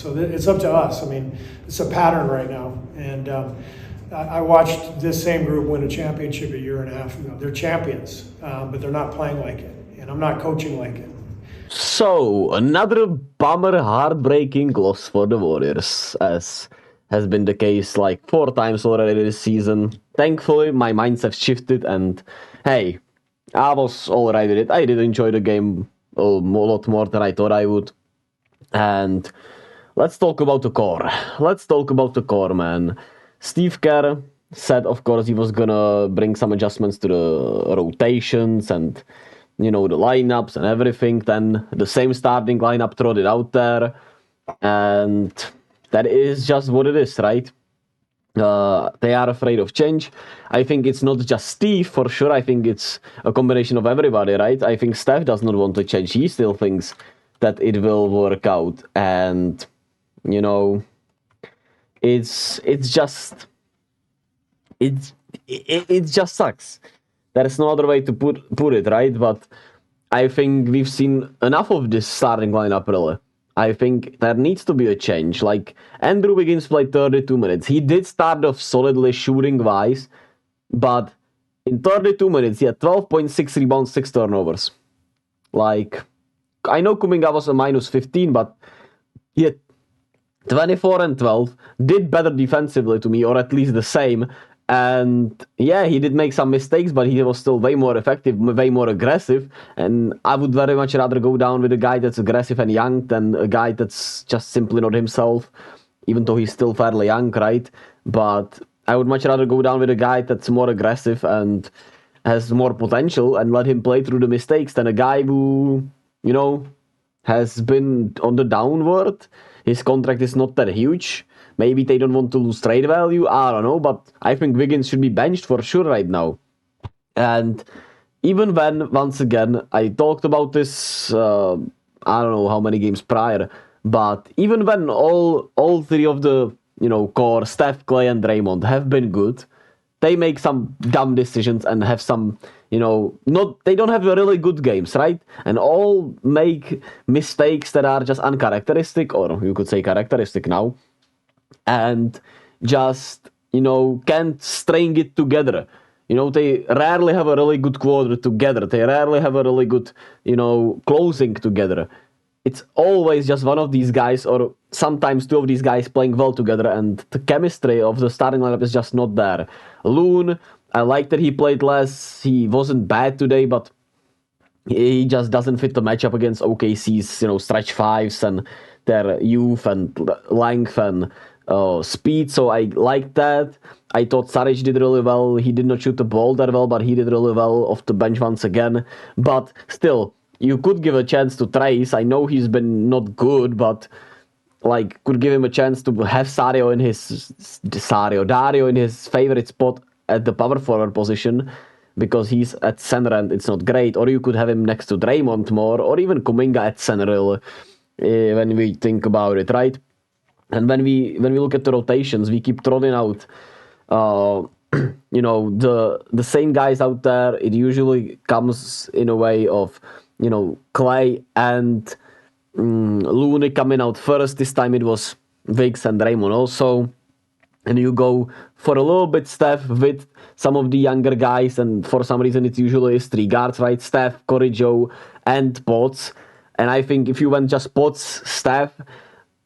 So it's up to us. I mean, it's a pattern right now. And I watched this same group win a championship a year and a half ago. They're champions, but they're not playing like it. And I'm not coaching like it. So, another bummer, heartbreaking loss for the Warriors, as has been the case like 4 times already this season. Thankfully, my minds have shifted, and hey, I was alright with it. I did enjoy the game a lot more than I thought I would. And let's talk about the core. Let's talk about the core, man. Steve Kerr said, of course, he was gonna bring some adjustments to the rotations and, the lineups and everything. Then the same starting lineup trotted out there. And that is just what it is, right? They are afraid of change. I think it's not just Steve, for sure. I think it's a combination of everybody, right? I think Steph does not want to change. He still thinks that it will work out. And, it's just... It just sucks. There's no other way to put it, right? But I think we've seen enough of this starting lineup, really. I think there needs to be a change. Like, Andrew Wiggins played 32 minutes. He did start off solidly shooting-wise, but in 32 minutes, he had 12.6 rebounds, 6 turnovers. Like, I know Kuminga was a minus 15, but he had 24 and 12, did better defensively to me, or at least the same. And yeah, he did make some mistakes, but he was still way more effective, way more aggressive. And I would very much rather go down with a guy that's aggressive and young than a guy that's just simply not himself, even though he's still fairly young, right? But I would much rather go down with a guy that's more aggressive and has more potential and let him play through the mistakes than a guy who, has been on the downward. His contract is not that huge. Maybe they don't want to lose trade value. I don't know, but I think Wiggins should be benched for sure right now. And even when, once again, I talked about this, I don't know how many games prior, but even when all three of the, core, Steph, Clay, and Draymond have been good, they make some dumb decisions and have some, they don't have really good games, right? And all make mistakes that are just uncharacteristic, or you could say characteristic now, and just, can't string it together. They rarely have a really good quarter together. They rarely have a really good, closing together. It's always just one of these guys, or sometimes two of these guys playing well together, and the chemistry of the starting lineup is just not there. Loon, I like that he played less. He wasn't bad today, but he just doesn't fit the matchup against OKC's, stretch fives and their youth and length and speed. So I like that. I thought Saric did really well. He did not shoot the ball that well, but he did really well off the bench once again. But still, you could give a chance to Trace. I know he's been not good, but could give him a chance to have Dario in his favorite spot at the power forward position, because he's at center and it's not great. Or you could have him next to Draymond more, or even Kuminga at center, when we think about it, right? And when we look at the rotations, we keep throwing out, the same guys out there. It usually comes in a way of, Clay and Looney coming out first. This time it was Wiggs and Draymond also. And you go for a little bit Steph with some of the younger guys, and for some reason it usually is 3 guards, right? Steph, Corey Joe, and Potts. And I think if you went just Potts, Steph,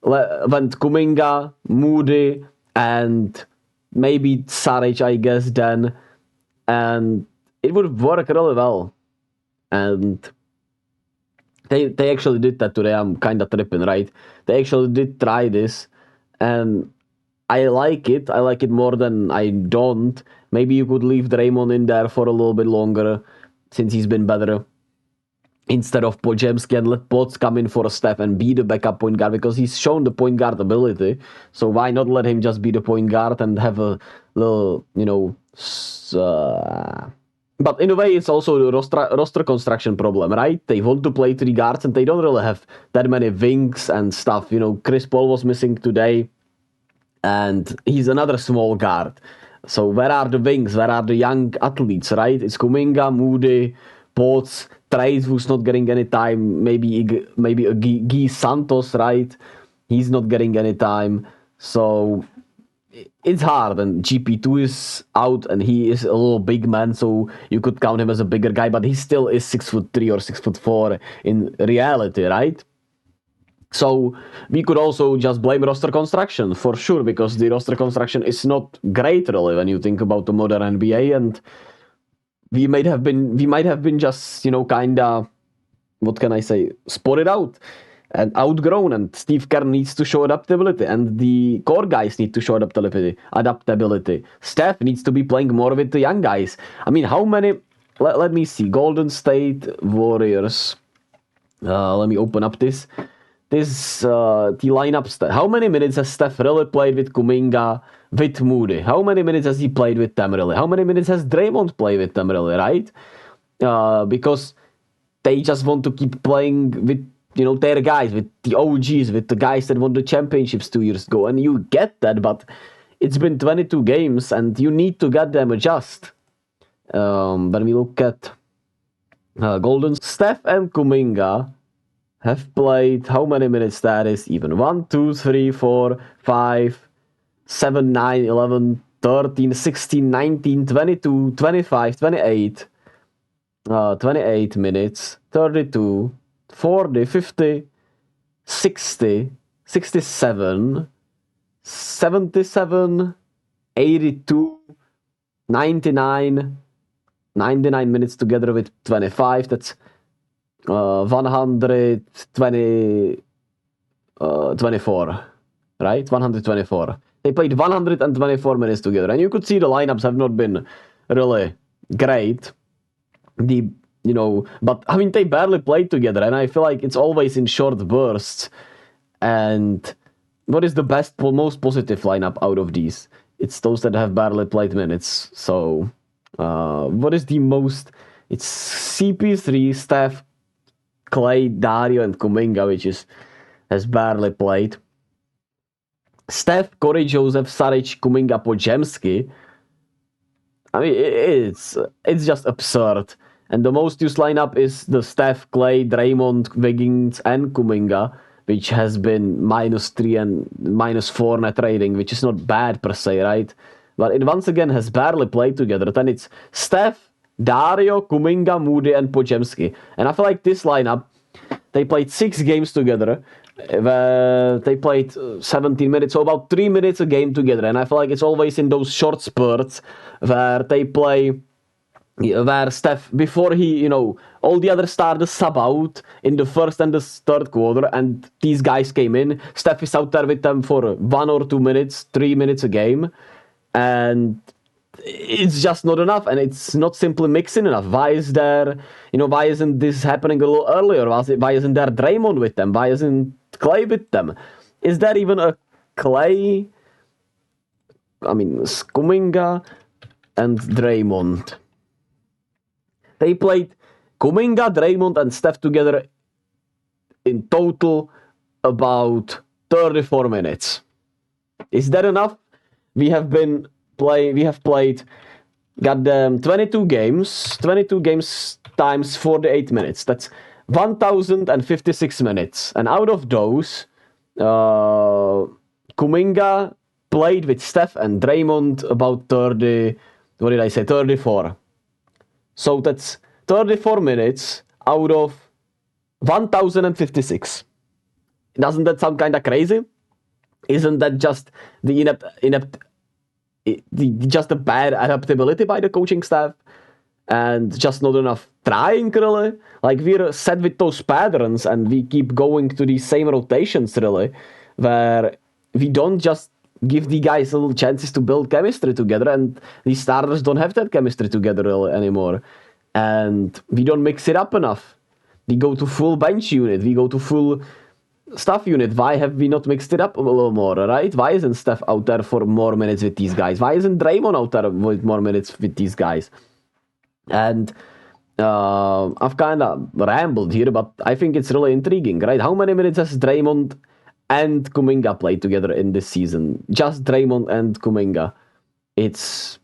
went Kuminga, Moody, and maybe Saric, I guess, then, and it would work really well. And they actually did that today. I'm kind of tripping, right? They actually did try this, and I like it. I like it more than I don't. Maybe you could leave Draymond in there for a little bit longer, since he's been better, instead of Podziemski, and let Potts come in for a Steph and be the backup point guard, because he's shown the point guard ability. So why not let him just be the point guard and have a little, but in a way, it's also the roster construction problem, right? They want to play 3 guards, and they don't really have that many wings and stuff. Chris Paul was missing today, and he's another small guard. So where are the wings? Where are the young athletes, right? It's Kuminga, Moody, Potts, Trace, who's not getting any time. Maybe a Guy Santos, right? He's not getting any time. So it's hard, and GP2 is out, and he is a little big man, so you could count him as a bigger guy, but he still is 6'3" or 6'4" in reality, right? So we could also just blame roster construction for sure, because the roster construction is not great really when you think about the modern NBA, and we might have been just, kinda, what can I say, spotted out and outgrown, and Steve Kerr needs to show adaptability, and the core guys need to show adaptability. Steph needs to be playing more with the young guys. I mean, how many, let me see, Golden State Warriors, let me open up the lineups. How many minutes has Steph really played with Kuminga, with Moody? How many minutes has he played with them really? How many minutes has Draymond played with them really, right? Because they just want to keep playing with, their guys, with the OGs, with the guys that won the championships 2 years ago. And you get that, but it's been 22 games and you need to get them adjust. When we look at Golden, Steph and Kuminga have played, how many minutes that is even? 1, 2, 3, 4, 5, 7, 9, 11, 13, 16, 19, 22, 25, 28. 28 minutes, 32, 40, 50, 60, 67, 77, 82, 99, 99 minutes together with 25. That's 124, right? 124. They played 124 minutes together, and you could see the lineups have not been really great. But I mean, they barely played together, and I feel like it's always in short bursts. And what is the most positive lineup out of these? It's those that have barely played minutes. So, what is the most? It's CP3, Steph, Clay, Dario, and Kuminga, which has barely played. Steph, Corey Joseph, Saric, Kuminga, Podziemski. I mean, it's just absurd. And the most used lineup is the Steph, Clay, Draymond, Wiggins, and Kuminga, which has been -3 and -4 net rating, which is not bad per se, right? But it once again has barely played together. Then it's Steph, Dario, Kuminga, Moody, and Podziemski. And I feel like this lineup, they played 6 games together. They played 17 minutes, so about 3 minutes a game together. And I feel like it's always in those short spurts where they play, where Steph, before he, all the other starters sub out in the first and the third quarter, and these guys came in. Steph is out there with them for 1 or 2 minutes, 3 minutes a game, and it's just not enough, and it's not simply mixing enough. Why isn't this happening a little earlier? Why isn't there Draymond with them? Why isn't Clay with them? Is there even a Clay? I mean, Kuminga and Draymond. They played Kuminga, Draymond, and Steph together in total about 34 minutes. Is that enough? We have played, goddamn, 22 games times 48 minutes. That's 1,056 minutes. And out of those, Kuminga played with Steph and Draymond about 34. So that's 34 minutes out of 1,056. Doesn't that sound kind of crazy? Isn't that just just a bad adaptability by the coaching staff, and just not enough trying, really? Like, we're set with those patterns, and we keep going to these same rotations, really, where we don't just give the guys little chances to build chemistry together, and the starters don't have that chemistry together really anymore. And we don't mix it up enough. We go to full bench unit, we go to full stuff unit. Why have we not mixed it up a little more, right? Why isn't Steph out there for more minutes with these guys? Why isn't Draymond out there with more minutes with these guys? And I've kind of rambled here, but I think it's really intriguing, right? How many minutes has Draymond and Kuminga played together in this season? Just Draymond and Kuminga. It's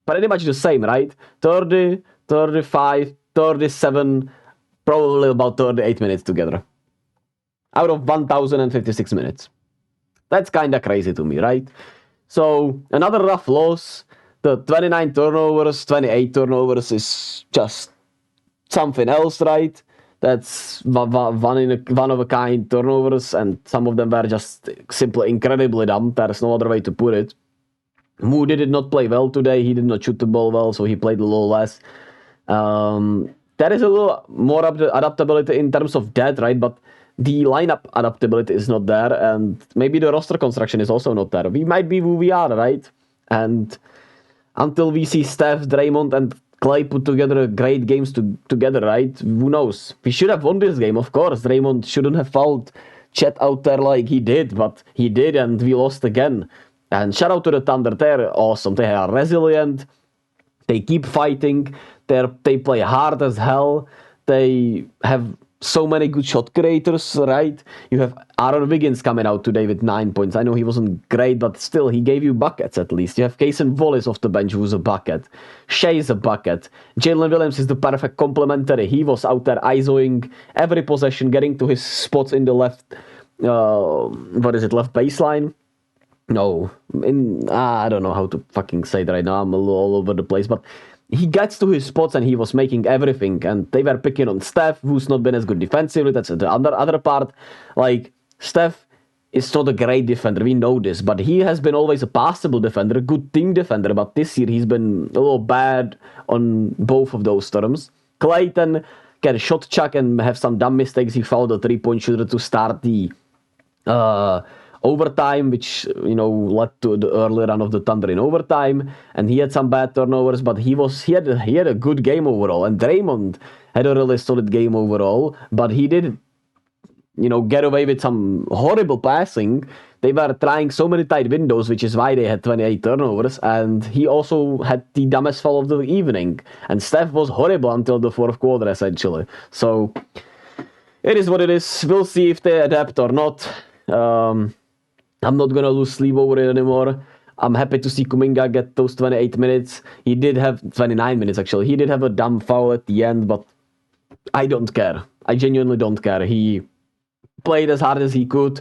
pretty much the same, right? 30, 35, 37, probably about 38 minutes together. Out of 1,056 minutes. That's kind of crazy to me, right? So another rough loss. The 29 turnovers, 28 turnovers is just something else, right? That's one of a kind turnovers, and some of them were just simply incredibly dumb. There's no other way to put it. Moody did not play well today. He did not shoot the ball well, so he played a little less. There is a little more adaptability in terms of that, right? But the lineup adaptability is not there, and maybe the roster construction is also not there. We might be who we are, right? And until we see Steph, Draymond, and Clay put together great games together, right? Who knows? We should have won this game, of course. Draymond shouldn't have fouled Chet out there like he did, but he did, and we lost again. And shout out to the Thunder, they're awesome. They are resilient. They keep fighting. They play hard as hell. They have so many good shot creators, right? You have Aaron Wiggins coming out today with 9 points. I know he wasn't great, but still, he gave you buckets at least. You have Kaysen Wallace off the bench, who's a bucket. Shea's a bucket. Jalen Williams is the perfect complementary. He was out there isoing every possession, getting to his spots in the left, left baseline. No, I don't know how to fucking say that right now. I'm a little all over the place, but he gets to his spots and he was making everything. And they were picking on Steph, who's not been as good defensively. That's the other part. Like, Steph is not a great defender. We know this, but he has been always a passable defender, a good team defender. But this year he's been a little bad on both of those terms. Clayton get a shot chuck and have some dumb mistakes. He fouled a 3-point shooter to start the overtime, which led to the early run of the Thunder in overtime, and he had some bad turnovers, but he had a good game overall. And Draymond had a really solid game overall, but he did get away with some horrible passing. They were trying so many tight windows, which is why they had 28 turnovers, and he also had the dumbest foul of the evening. And Steph was horrible until the fourth quarter, essentially. So it is what it is. We'll see if they adapt or not. I'm not going to lose sleep over it anymore. I'm happy to see Kuminga get those 28 minutes. He did have 29 minutes, actually. He did have a dumb foul at the end, but I don't care. I genuinely don't care. He played as hard as he could.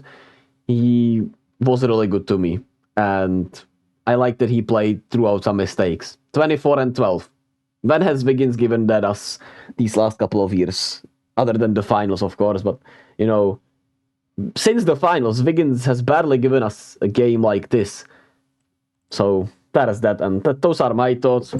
He was really good to me. And I like that he played throughout some mistakes. 24 and 12. When has Wiggins given that us these last couple of years? Other than the finals, of course. But, since the finals, Wiggins has barely given us a game like this. So that is that, and those are my thoughts.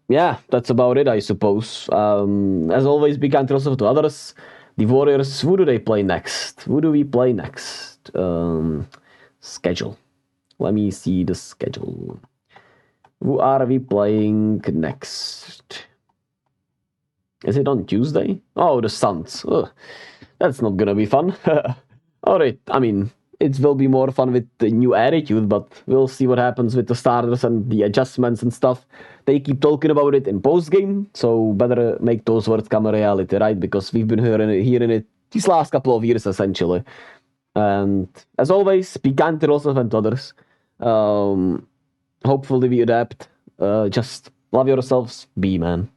Yeah, that's about it, I suppose. As always, be kind to others. The Warriors, who do they play next? Who do we play next? Schedule. Let me see the schedule. Who are we playing next? Is it on Tuesday? Oh, the Suns. Ugh, that's not gonna be fun. Alright, I mean, it will be more fun with the new attitude, but we'll see what happens with the starters and the adjustments and stuff. They keep talking about it in post-game, so better make those words come a reality, right? Because we've been hearing it these last couple of years, essentially. And as always, be kind to yourself and to others. Hopefully we adapt. Just love yourselves. Be, man.